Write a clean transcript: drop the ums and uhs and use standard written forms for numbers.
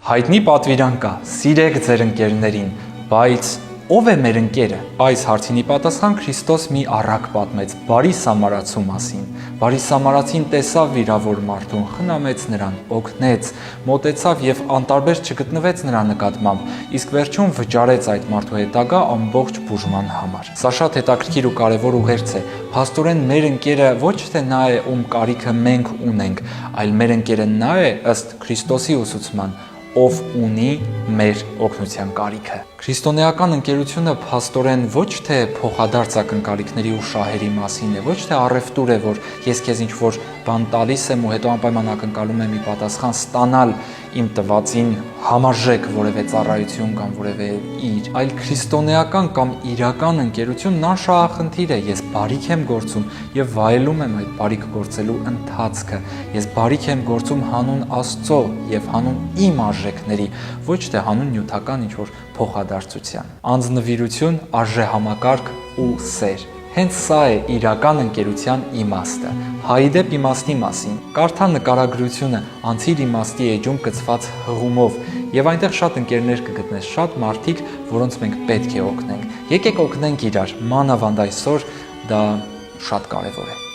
Հայտնի պատվիրան կա, սիրեք ձեր ընկերներին, բայց ով է մեր ընկերը։ Այս հարցին ի պատասխան Քրիստոս մի առակ պատմեց բարի սամարացու մասին։ Բարի սամարացին տեսավ վիրավոր մարդուն, խնամեց նրան, օգնեց, մոտեցավ եւ անտարբեր չգտնվեց նրա նկատմամբ, իսկ վերջում վճարեց այդ մարդու հետագա ամբողջ բուժման համար։ Սա շատ հետաքրքիր ու կարևոր ուղերձ է։ Փաստորեն մեր ընկերը ոչ թե նա է, ում կարիքը մենք ունենք, այլ մեր ընկերը նա է ըստ Քրիստոսի ուսուցման, ով ունի մեր օգնության կարիքը։ Քրիստոնեական ընկերությունը փաստորեն ոչ թե փոխադարձ ակնկալիքների ու շահերի մասին է, ոչ թե առևտուր է, որ ես քեզ ինչ-որ բան տալիս եմ ու հետո անպայման ակնկալում եմ մի պատասխան ստանալ իմ տվածին համարժեք որևէ ծառայություն կամ որևէ իր, այլ քրիստոնեական կամ իրական ընկերությունն անշահախնդիր է։ Ես բարիք եմ գործում եւ վայելում եմ այդ բարիք գործելու ընթացքը։ Ես բարիք եմ գործում հանուն Աստծո եւ հանուն իմ արժեքների, ոչ թե հանուն նյութական ինչ-որ փոխադարձության։ Անձնվիրություն, արժեհամակարգ ու սեր։ Հենց սա է իրական ընկերության իմաստը։ Հայի դեպ իմաստի մասին։ Կարդա նկարագրությունը անցիր իմաստի էջում կցված հղումով եւ այնտեղ շատ ընկերներ կգտնես, շատ մարդիկ, որոնց մենք պետք է օգնենք։ Եկեք օգնենք իրար, մանավանդ այսօր դա շատ կարեւոր է։